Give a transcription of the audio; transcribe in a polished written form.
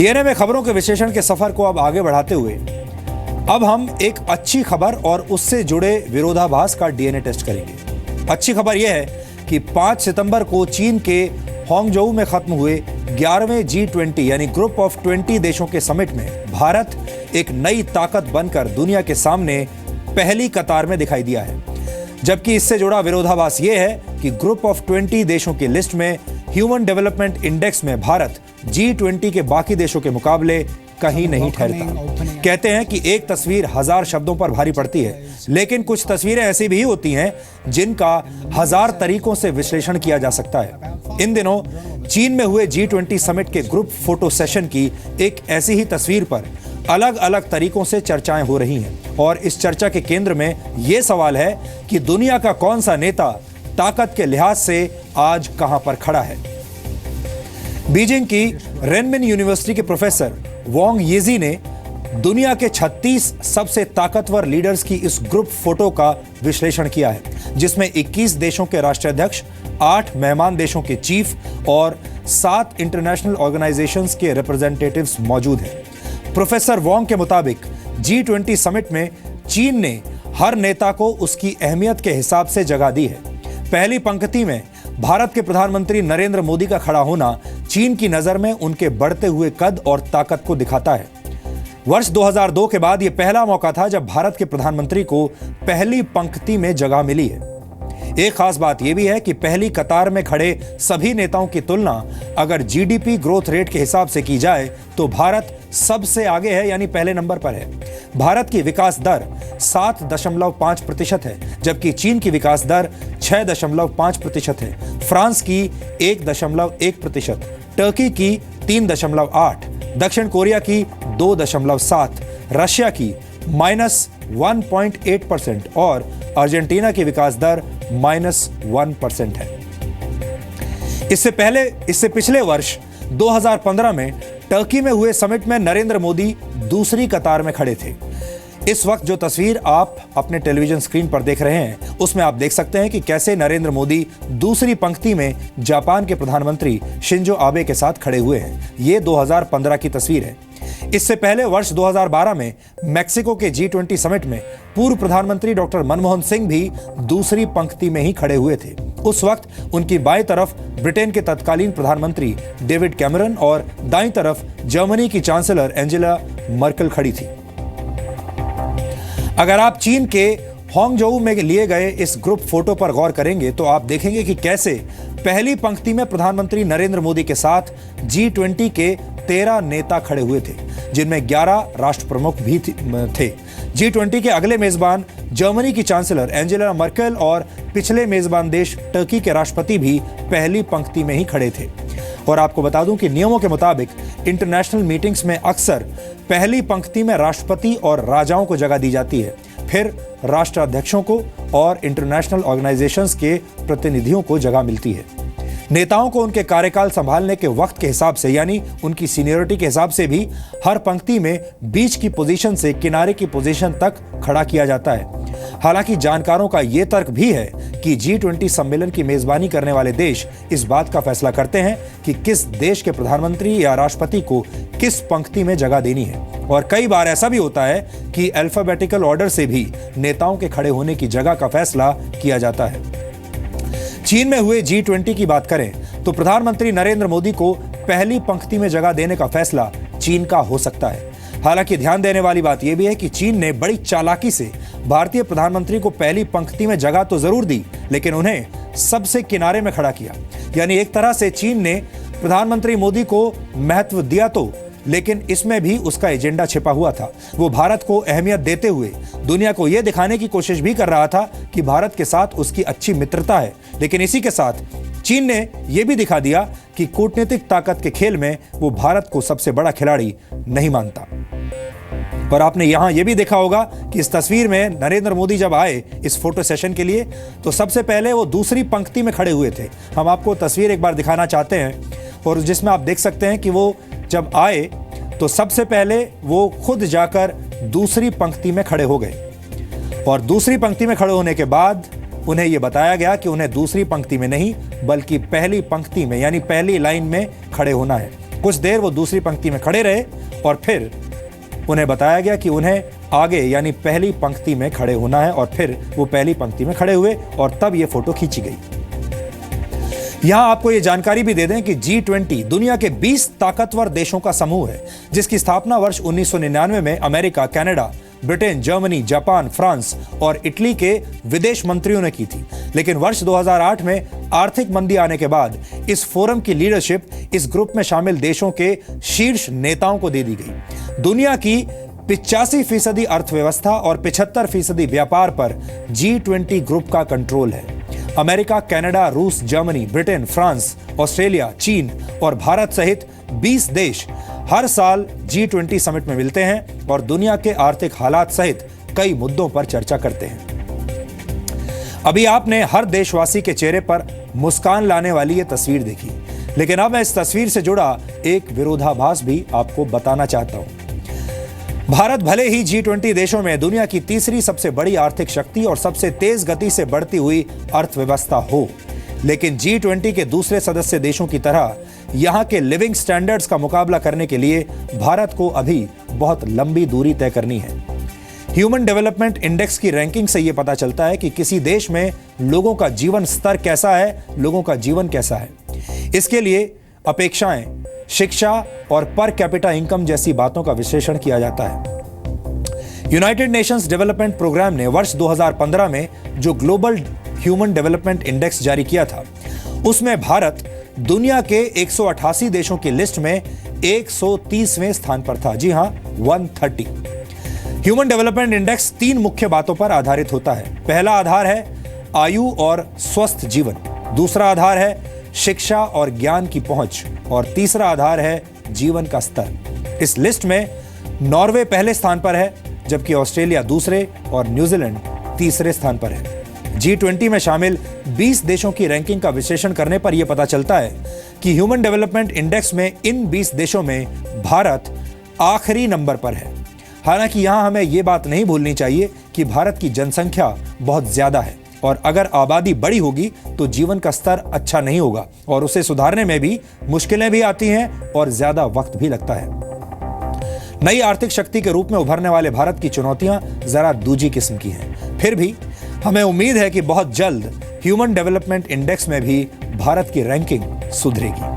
DNA में खबरों के विश्लेषण के सफर को अब आगे बढ़ाते हुए अब हम एक अच्छी खबर और उससे जुड़े विरोधाभास का डीएनए टेस्ट करेंगे। अच्छी खबर यह है कि 5 सितंबर को चीन के हांगझोउ में खत्म हुए 11वें G20 यानी ग्रुप ऑफ 20 देशों के समिट में भारत एक नई ताकत बनकर दुनिया के सामने पहली कतार में दिखाई दिया है। जबकि इससे जुड़ा विरोधाभास यह है कि ग्रुप ऑफ 20 देशों की लिस्ट में ह्यूमन डेवलपमेंट इंडेक्स में भारत G20 के बाकी देशों के मुकाबले कहीं नहीं ठहरता। कहते हैं कि एक तस्वीर 1000 शब्दों पर भारी पड़ती है, लेकिन कुछ तस्वीरें ऐसी भी होती हैं जिनका 1000 तरीकों से विश्लेषण किया जा सकता है। इन दिनों चीन में हुए G20 समिट के ग्रुप फोटो सेशन की एक ऐसी ही तस्वीर पर अलग अलग तरीकों से चर्चाएं हो रही हैं और इस चर्चा के केंद्र में यह सवाल है कि दुनिया का कौन सा नेता ताकत के लिहाज से आज कहां पर खड़ा है। बीजिंग की रेनमिन यूनिवर्सिटी के प्रोफेसर वांग यीजी ने दुनिया के 36 सबसे ताकतवर लीडर्स की इस ग्रुप फोटो का विश्लेषण किया है, जिसमें 21 देशों के राष्ट्राध्यक्ष, 8 मेहमान देशों के चीफ और 7 इंटरनेशनल ऑर्गेनाइजेशंस के रिप्रेजेंटेटिव्स मौजूद हैं। प्रोफेसर वांग के मुताबिक G20 समिट में चीन ने हर नेता को उसकी अहमियत के हिसाब से जगह दी है। पहली पंक्ति में भारत के प्रधानमंत्री नरेंद्र मोदी का खड़ा होना चीन की नजर में उनके बढ़ते हुए कद और ताकत को दिखाता है। वर्ष 2002 के बाद यह पहला मौका था जब भारत के प्रधानमंत्री को पहली पंक्ति में जगह मिली है। एक खास बात यह भी है कि पहली कतार में खड़े सभी नेताओं की तुलना अगर जीडीपी ग्रोथ रेट के हिसाब से की जाए तो भारत सबसे आगे है, यानी पहले नंबर पर है। भारत की विकास दर 7.5% है, जबकि चीन की विकास दर 6.5% है। फ्रांस की 1.1%, टर्की की 3.8%, दक्षिण कोरिया की 2.7%, रशिया की -1.8% और अर्जेंटीना की विकास दर -1% है। इससे पिछले वर्ष 2015 में टर्की में हुए समिट में नरेंद्र मोदी दूसरी कतार में खड़े थे। इस वक्त जो तस्वीर आप अपने टेलीविजन स्क्रीन पर देख रहे हैं उसमें आप देख सकते हैं कि कैसे नरेंद्र मोदी दूसरी पंक्ति में जापान के प्रधानमंत्री शिंजो आबे के साथ खड़े हुए हैं। ये 2015 की तस्वीर है। इससे पहले वर्ष 2012 में मैक्सिको के G20 समिट में पूर्व प्रधानमंत्री डॉक्टर मनमोहन सिंह भी दूसरी पंक्ति में ही खड़े हुए थे। उस वक्त उनकी बाईं तरफ ब्रिटेन के तत्कालीन प्रधानमंत्री डेविड कैमरन और दाईं तरफ जर्मनी की चांसलर एंजेला मर्केल खड़ी थी। अगर आप चीन के हांगझोउ में लिए गए इस ग्रुप फोटो पर गौर करेंगे तो आप देखेंगे कि कैसे पहली पंक्ति में प्रधानमंत्री नरेंद्र मोदी के साथ G20 के 13 नेता खड़े हुए थे, जिनमें 11 राष्ट्र प्रमुख भी थे। G20 के अगले मेजबान जर्मनी की चांसलर एंजेला मर्केल और पिछले मेजबान देश टर्की के राष्ट्रपति भी पहली पंक्ति में ही खड़े थे। और आपको बता दूं कि नियमों के मुताबिक इंटरनेशनल मीटिंग्स में अक्सर पहली पंक्ति में राष्ट्रपति और राजाओं को जगह दी जाती है, फिर राष्ट्राध्यक्षों को और इंटरनेशनल ऑर्गेनाइजेशंस के प्रतिनिधियों को जगह मिलती है। नेताओं को उनके कार्यकाल संभालने के वक्त के हिसाब से, यानी उनकी सीनियरिटी के हिसाब से भी हर पंक्ति में बीच की पोजीशन से किनारे की पोजीशन तक खड़ा किया जाता है। हालांकि जानकारों का यह तर्क भी है कि G20 सम्मेलन की मेजबानी करने वाले देश इस बात का फैसला करते हैं कि किस देश के प्रधानमंत्री या राष्ट्रपति को किस पंक्ति में जगह देनी है। और कई बार ऐसा भी होता है कि अल्फाबेटिकल ऑर्डर से भी नेताओं के खड़े होने की जगह का फैसला किया जाता है। चीन में हुए G20 की बात करें तो प्रधानमंत्री नरेंद्र मोदी को पहली पंक्ति में जगह देने का फैसला चीन का हो सकता है। हालांकि ध्यान देने वाली बात यह भी है कि चीन ने बड़ी चालाकी से भारतीय प्रधानमंत्री को पहली पंक्ति में जगह तो जरूर दी, लेकिन उन्हें सबसे किनारे में खड़ा किया। यानी एक तरह से चीन ने प्रधानमंत्री मोदी को महत्व दिया तो, लेकिन इसमें भी उसका एजेंडा छिपा हुआ था। वो भारत को अहमियत देते हुए दुनिया को यह दिखाने की कोशिश भी कर रहा था कि भारत के साथ उसकी अच्छी मित्रता है, लेकिन इसी के साथ चीन ने यह भी दिखा दिया कि कूटनीतिक ताकत के खेल में वो भारत को सबसे बड़ा खिलाड़ी नहीं मानता। और आपने यहां यह भी देखा होगा कि इस तस्वीर में नरेंद्र मोदी जब आए इस फोटो सेशन के लिए तो सबसे पहले वो दूसरी पंक्ति में खड़े हुए थे। हम आपको तस्वीर एक बार दिखाना चाहते हैं और जिसमें आप देख सकते हैं कि वो जब आए तो सबसे पहले वो खुद जाकर दूसरी पंक्ति में खड़े हो गए और दूसरी पंक्ति में खड़े होने के बाद उन्हें यह बताया गया कि उन्हें दूसरी पंक्ति में नहीं बल्कि पहली पंक्ति में यानी पहली लाइन में खड़े होना है। कुछ देर वो दूसरी पंक्ति में खड़े रहे और फिर उन्हें बताया गया कि उन्हें आगे यानी पहली पंक्ति में खड़े होना है, और फिर वो पहली पंक्ति में खड़े हुए और तब ये फोटो खींची गई। यहां आपको ये जानकारी भी दे दें कि G20 दुनिया के 20 ताकतवर देशों का समूह है, जिसकी स्थापना वर्ष 1999 में America, Canada, Britain, Germany, Japan, France और इटली के विदेश मंत्रियों ने की थी। लेकिन वर्ष 2008 में आर्थिक मंदी आने के बाद इस फोरम की लीडरशिप इस ग्रुप में शामिल देशों के शीर्ष नेताओं को दे दी गई। दुनिया की 85% अर्थव्यवस्था और 75% व्यापार पर G20 ग्रुप का कंट्रोल है। अमेरिका, कनाडा, रूस, जर्मनी, ब्रिटेन, फ्रांस, ऑस्ट्रेलिया, चीन और भारत सहित 20 देश हर साल G20 समिट में मिलते हैं और दुनिया के आर्थिक हालात सहित कई मुद्दों पर चर्चा करते हैं। अभी आपने हर देशवासी के चेहरे पर मुस्कान लाने वाली ये तस्वीर देखी, लेकिन अब मैं इस तस्वीर से जुड़ा एक विरोधाभास भी आपको बताना चाहता हूं। भारत भले ही G20 देशों में दुनिया की तीसरी सबसे बड़ी आर्थिक शक्ति और सबसे तेज गति से बढ़ती हुई अर्थव्यवस्था हो, लेकिन G20 के दूसरे सदस्य देशों की तरह यहां के लिविंग स्टैंडर्ड्स का मुकाबला करने के लिए भारत को अभी बहुत लंबी दूरी तय करनी है। ह्यूमन डेवलपमेंट इंडेक्स की रैंकिंग से यह पता चलता है कि किसी देश में लोगों का जीवन स्तर कैसा है, लोगों का जीवन कैसा है। इसके लिए अपेक्षाएं, शिक्षा और पर कैपिटा इनकम जैसी बातों का विश्लेषण किया जाता है। यूनाइटेड नेशंस डेवलपमेंट प्रोग्राम ने वर्ष 2015 में जो ग्लोबल ह्यूमन डेवलपमेंट इंडेक्स जारी किया था, उसमें भारत दुनिया के 188 देशों की लिस्ट में 130वें स्थान पर था। जी हां, 130। ह्यूमन डेवलपमेंट इंडेक्स 3 मुख्य बातों पर आधारित होता है। पहला आधार है आयु और स्वस्थ जीवन, दूसरा आधार है शिक्षा और ज्ञान की पहुंच, और तीसरा आधार है जीवन का स्तर। इस लिस्ट में नॉर्वे पहले स्थान पर है, जबकि ऑस्ट्रेलिया दूसरे और न्यूजीलैंड तीसरे स्थान पर है। G20 में शामिल 20 देशों की रैंकिंग का विश्लेषण करने पर यह पता चलता है कि ह्यूमन डेवलपमेंट इंडेक्स में इन 20 देशों में भारत आखिरी नंबर पर है। हालांकि यहां हमें यह बात नहीं भूलनी चाहिए कि भारत की जनसंख्या बहुत ज्यादा है, और अगर आबादी बड़ी होगी तो जीवन का स्तर अच्छा नहीं होगा और उसे सुधारने में भी मुश्किलें भी आती हैं और ज्यादा वक्त भी लगता है। नई आर्थिक शक्ति के रूप में उभरने वाले भारत की चुनौतियां जरा दूजी किस्म की हैं। फिर भी हमें उम्मीद है कि बहुत जल्द ह्यूमन डेवलपमेंट इंडेक्स में भी भारत की रैंकिंग सुधरेगी।